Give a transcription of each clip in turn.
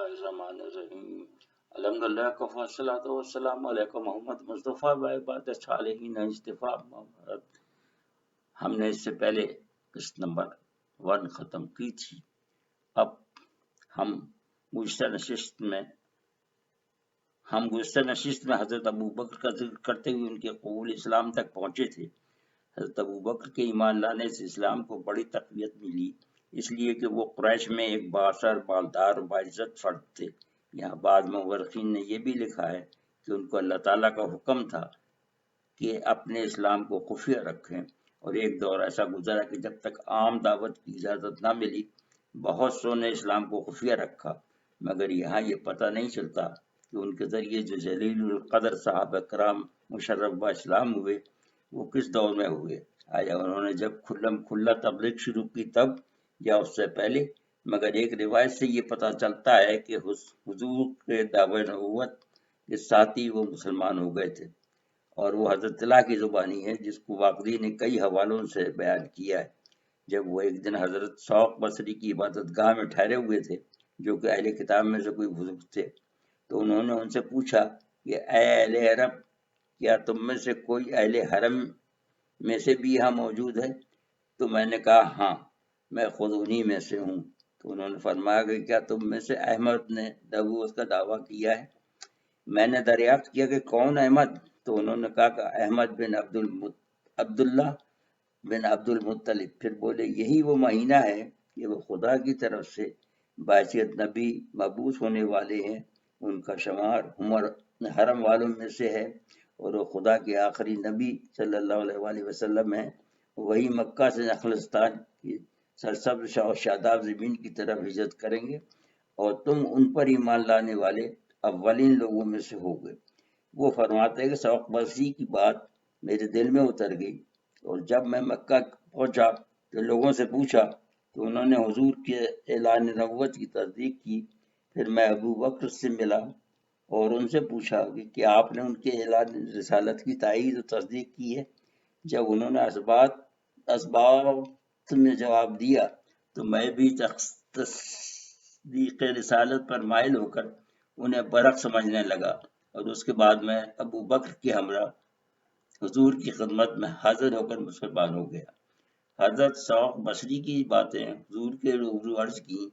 बिस्मिल्लाहिर्रहमानिर्रहीम। अल्हम्दुलिल्लाह कफ़ा सलातो वस्सलाम अलैका मोहम्मद मुस्तफ़ा व इबाद सालिहीन इस्तिफ़ा अम्मा बाद। हमने इससे पहले किस्त नंबर 1 ख़त्म की थी। अब हम गुज़िश्ता नशिस्त में हज़रत अबू बकर का जिक्र करते हुए उनके कबूल इस्लाम तक पहुँचे थे। हज़रत अबू बकर के ईमान लाने से इस्लाम को बड़ी तक़वियत मिली, इसलिए कि वो कुरैश में एक बाअसर, मालदार और बाइज़्ज़त फ़र्द थे। यहाँ बाद में मुवर्रिख़ीन ने यह भी लिखा है कि उनको अल्लाह ताला का हुक्म था कि अपने इस्लाम को खुफिया रखें, और एक दौर ऐसा गुजरा कि जब तक आम दावत की इजाज़त न मिली, बहुत सौ ने इस्लाम को खुफिया रखा। मगर यहाँ ये पता नहीं चलता कि उनके ज़रिए जो जलीलुल क़द्र सहाबा किराम मुशर्रफ व इस्लाम हुए, वो किस दौर में हुए। आया उन्होंने जब खुल्लम खुल्ला तबलीग शुरू की तब, या उससे पहले। मगर एक रिवायत से ये पता चलता है कि हुजूर के दावे नबूवत के साथ ही वो मुसलमान हो गए थे, और वो हज़रत तला की ज़ुबानी है, जिसको वाक़दी ने कई हवालों से बयान किया है। जब वो एक दिन हज़रत शौक बसरी की इबादतगाह में ठहरे हुए थे, जो कि अहले किताब में से कोई बुजुर्ग थे, तो उन्होंने उनसे पूछा कि ऐ अहले अरब, क्या तुम में से कोई अहले हरम में से भी यहाँ मौजूद है? तो मैंने कहा हाँ, मैं खुद उन्हीं में से हूँ। तो उन्होंने फरमाया कि क्या तुम में से अहमद ने नबूवत का दावा किया है? मैंने दरियाफ्त किया कि कौन अहमद? तो उन्होंने कहा कि अहमद बिन अब्दुल्लाह बिन अब्दुल मुत्तलिब। फिर बोले, यही वो महीना है कि वो खुदा की तरफ से बासियत नबी मबूस होने वाले हैं। उनका शुमार हरम वालों में से है, और वो खुदा के आखिरी नबी सल्लल्लाहु अलैहि वसल्लम हैं। वही मक्का से नखलिस्तान की सरसब्ज़ और शादाब ज़मीन की तरफ हिजरत करेंगे, और तुम उन पर ईमान लाने वाले अव्वलीन लोगों में से हो गए। वो फरमाते हैं कि शौक बसरी की बात मेरे दिल में उतर गई, और जब मैं मक्का पहुंचा तो लोगों से पूछा, तो उन्होंने हुजूर के ऐलान नबूवत की तस्दीक की। फिर मैं अबू बकर से मिला और उनसे पूछा कि क्या आपने उनके ऐलान रिसालत की तायीद और तस्दीक की है? जब उन्होंने असबात में जवाब दिया, तो मैं भी तस्दीक रिसालत पर माइल होकर उन्हें बरक समझने लगा, और उसके बाद मैं अबू बकर के हमरा हुजूर की खिदमत में हाजिर होकर मुसलमान हो गया। हजरत शौक बसरी की बातें हुजूर के रूबरू अर्ज की।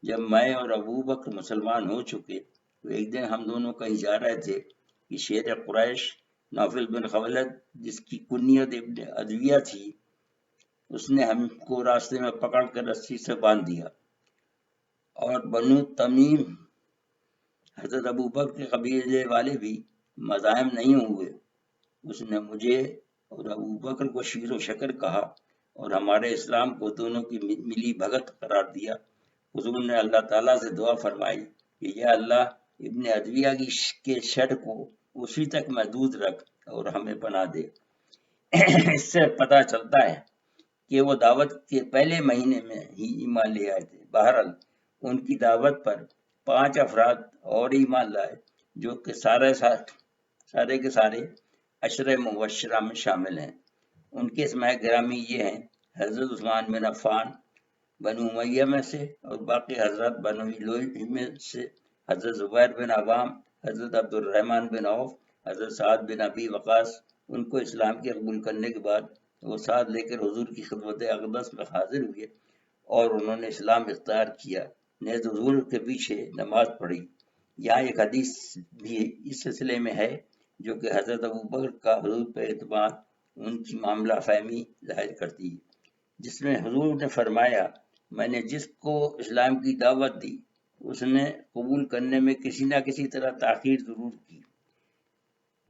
जब मैं और अबू बकर मुसलमान हो चुके, तो एक दिन हम दोनों कहीं जा रहे थे कि शेर कुरैश नाफिल बिन खवलद, जिसकी कुनियत इब्न अदविया थी, उसने हमको रास्ते में पकड़ कर रस्सी से बांध दिया। और बनु तमीम हजरत अबू बकर के कबीले वाले भी मज़ाहिम नहीं हुए। उसने मुझे और अबू बकर को शीर व शकर कहा, और हमारे इस्लाम को दोनों की मिली भगत करार दिया। हुजूर ने अल्लाह ताला से दुआ फरमाई कि या अल्लाह इब्न अदविया के शर को उसी तक महदूद रख और हमें पनाह दे। इससे पता चलता है कि वो दावत के पहले महीने में ही ईमान ले आए थे। बहरहाल उनकी दावत पर 5 अफराद और ईमान लाए, जो कि सारे के सारे अशरे मुबश्शरा में शामिल हैं। उनके इसमाए गिरामी ये हैं: हजरत उस्मान बिन अफ़्फ़ान बनु उमय्या में से, और बाकी हजरत बनु लुई में से हजरत ज़ुबैर बिन अवाम, हजरत अब्दुर्रहमान बिन औफ, हजरत साद बिन अबी वक़ास। उनको इस्लाम के कबूल करने के बाद वो साथ लेकर हुजूर की खिदमत अक़दस में हाजिर हुए, और उन्होंने इस्लाम इख्तियार किया, नेज़ हुजूर के पीछे नमाज पढ़ी। यहाँ एक हदीस भी इस सिलसिले में है, जो कि हजरत अबू बकर का हुजूर पर एतमाद, उनकी मामला फहमी जाहिर करती है, जिसमें हुजूर ने फरमाया, मैंने जिसको इस्लाम की दावत दी, उसने कबूल करने में किसी न किसी तरह ताख़ीर जरूर की,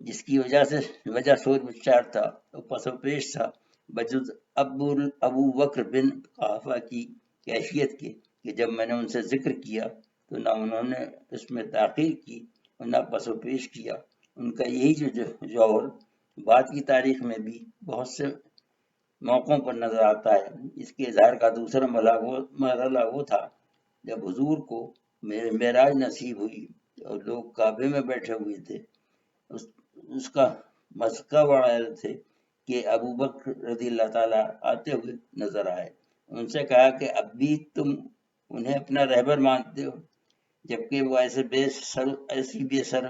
जिसकी वजह सोच विचार था और पसोपेश था, बजुज़ अबू बकर बिन कुहाफा की कैफियत के, कि जब मैंने उनसे जिक्र किया तो न उन्होंने इसमें ताख़ीर की और न पसोपेश किया। उनका यही जौहर बाद की तारीख में भी बहुत से मौक़ों पर नजर आता है। इसके इज़हार का दूसरा मरहला वो था जब हुजूर को मेराज नसीब हुई और लोग काबे में बैठे हुए थे। उसका मस्का बढ़ा थे कि अबू बकर रज़ियल्लाहु ताला आते हुए नजर आए। उनसे कहा कि अब भी तुम उन्हें अपना रहबर मानते हो? جبکہ وہ ایسی بے سر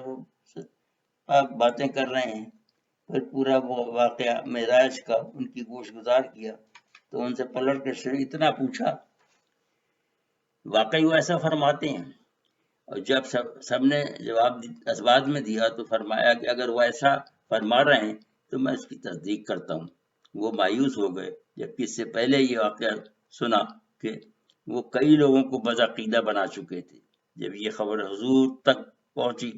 آپ باتیں کر رہے ہیں۔ پھر پورا وہ واقعہ معراج کا ان کی گوش گزار کیا تو ان سے پلٹ کر صرف اتنا پوچھا، واقعی وہ ایسا فرماتے ہیں؟ اور جب سب نے جواب اسباد میں دیا تو فرمایا کہ اگر وہ ایسا فرما رہے ہیں تو میں اس کی تصدیق کرتا ہوں۔ وہ مایوس ہو گئے، جبکہ اس سے پہلے یہ واقعہ سنا کہ وہ کئی لوگوں کو بدعقیدہ بنا چکے تھے۔ جب یہ خبر حضور تک پہنچی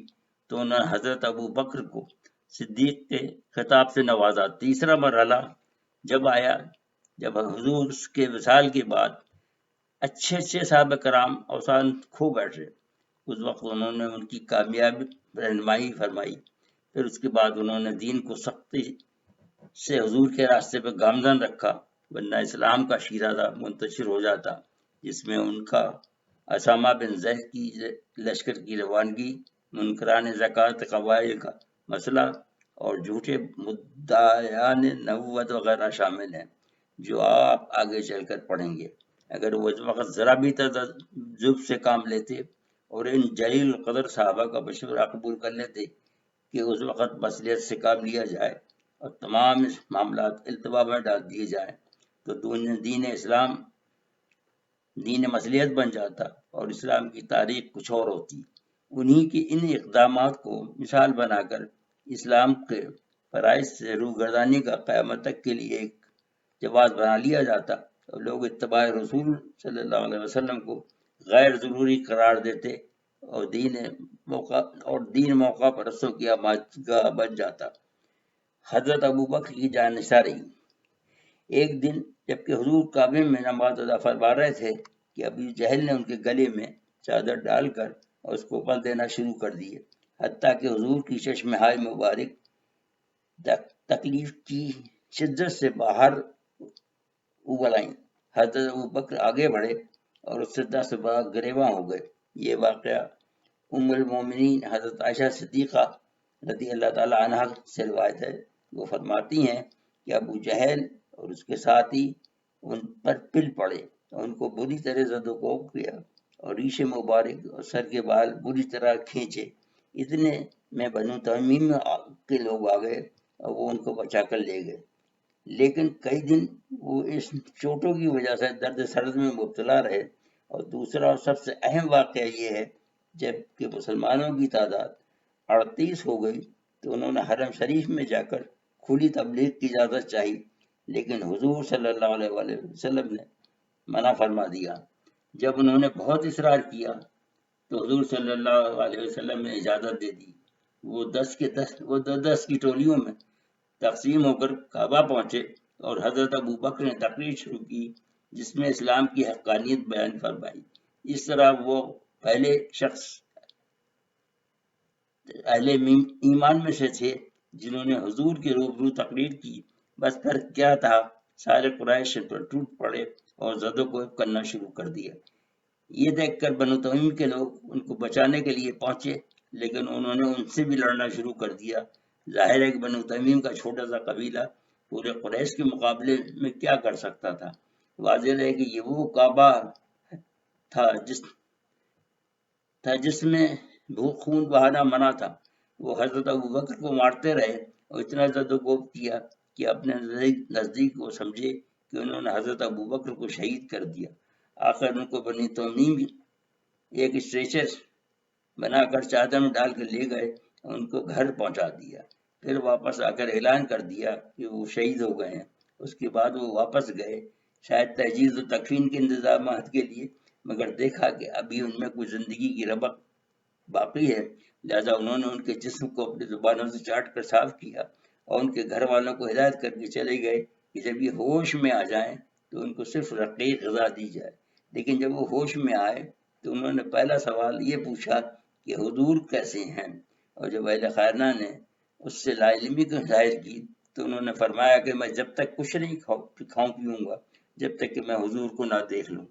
تو انہوں نے حضرت ابو بکر کو صدیق کے خطاب سے نوازا۔ تیسرا مرحلہ جب آیا، جب حضور کے وصال کے بعد اچھے صحابہ کرام اوسان کھو بیٹھے، اس وقت انہوں نے ان کی کامیاب رہنمائی فرمائی۔ پھر اس کے بعد انہوں نے دین کو سختی سے حضور کے راستے پہ گامزن رکھا، ورنہ اسلام کا شیرازہ منتشر ہو جاتا، جس میں ان کا اسامہ بن زید کی لشکر کی روانگی، منکران زکوٰۃ قبائل کا مسئلہ اور جھوٹے مدعیان نبوت وغیرہ شامل ہیں، جو آپ آگے چل کر پڑھیں گے۔ اگر وہ اس وقت ذرا بھی تذبذب سے کام لیتے اور ان جلیل القدر صحابہ کا مشورہ قبول کر لیتے کہ اس وقت مصلحت سے کام لیا جائے اور تمام معاملات التوا میں ڈال دیے جائیں، تو دین اسلام دین مصلحت بن جاتا اور اسلام کی تاریخ کچھ اور ہوتی۔ انہی کی ان اقدامات کو مثال بنا کر اسلام کے فرائض سے روگردانی کا قیامت تک کے لیے ایک جواز بنا لیا جاتا اور لوگ اتباع رسول صلی اللہ علیہ وسلم کو غیر ضروری قرار دیتے اور دین موقع پرستوں کی آمادگاہ بن جاتا۔ حضرت ابو بکر کی جانثاری۔ ایک دن جبکہ حضور کعبے میں نماز ادا فرما رہے تھے کہ ابو جہل نے ان کے گلے میں چادر ڈال کر اور اس کو پل دینا شروع کر دیے، حتیٰ کہ حضور کی چشم ہائے مبارک تکلیف کی شدت سے باہر ابل آئیں۔ حضرت ابو بکر آگے بڑھے اور اس سے 10 بار گریباں ہو گئے۔ یہ واقعہ ام المومنین حضرت عائشہ صدیقہ رضی اللہ تعالی عنہا سے روایت ہے۔ وہ فرماتی ہیں کہ ابو جہل اور اس کے ساتھی ان پر پل پڑے اور ان کو بری طرح زد و کوب کیا اور ریش مبارک اور سر کے بال بری طرح کھینچے۔ اتنے میں بنو تمیم کے لوگ آ گئے اور وہ ان کو بچا کر لے گئے، لیکن کئی دن وہ اس چوٹوں کی وجہ سے درد سرد میں مبتلا رہے۔ اور دوسرا اور سب سے اہم واقعہ یہ ہے، جب کہ مسلمانوں کی تعداد 38 ہو گئی تو انہوں نے حرم شریف میں جا کر کھلی تبلیغ کی اجازت چاہی، لیکن حضور صلی اللہ علیہ وسلم نے منع فرما دیا۔ جب انہوں نے بہت اصرار کیا تو حضور صلی اللہ علیہ وسلم نے اجازت دے دی۔ وہ 10 کی ٹولیوں میں تقسیم ہو کر کعبہ پہنچے اور حضرت ابو بکر نے تقریر شروع کی جس میں اسلام کی حقانیت بیان فرمائی۔ اس طرح وہ پہلے شخص اہل ایمان میں سے تھے جنہوں نے حضور کے روبرو تقریر کی۔ بس فرق کیا تھا، سارے قریش پر ٹوٹ پڑے اور زد و کوب کرنا شروع کر دیا۔ یہ دیکھ کر بنو تمیم کے لوگ ان کو بچانے کے لیے پہنچے، لیکن انہوں نے ان سے بھی لڑنا شروع کر دیا۔ ظاہر ہے کہ بنو تمیم کا چھوٹا سا قبیلہ پورے قریش کے مقابلے میں کیا کر سکتا تھا۔ واضح ہے کہ یہ وہ کعبہ تھا جس میں خون بہانا منع تھا۔ وہ حضرت ابو بکر کو مارتے رہے اور اتنا زد و کوب کیا کہ اپنے نزدیک وہ سمجھے کہ انہوں نے حضرت ابو بکر کو شہید کر دیا۔ آخر ان کو بنی تمیم ایک اسٹریچر بنا کر چادر میں ڈال کر لے گئے اور ان کو گھر پہنچا دیا۔ پھر واپس آ کر اعلان کر دیا کہ وہ شہید ہو گئے ہیں۔ اس کے بعد وہ واپس گئے، شاید تجہیز و تکفین کے انتظامات کے لیے، مگر دیکھا کہ ابھی ان میں کوئی زندگی کی ربق باقی ہے، لہذا انہوں نے ان کے جسم کو اپنی زبانوں سے چاٹ کر صاف کیا اور ان کے گھر والوں کو ہدایت کر کے چلے گئے کہ جب یہ ہوش میں آ جائیں تو ان کو صرف رقیق غذا دی جائے۔ لیکن جب وہ ہوش میں آئے تو انہوں نے پہلا سوال یہ پوچھا کہ حضور کیسے ہیں، اور جب اہل خانہ نے اس سے لا علمی کو ظاہر کی تو انہوں نے فرمایا کہ میں جب تک کچھ نہیں کھاؤں پیوں گا جب تک کہ میں حضور کو نہ دیکھ لوں۔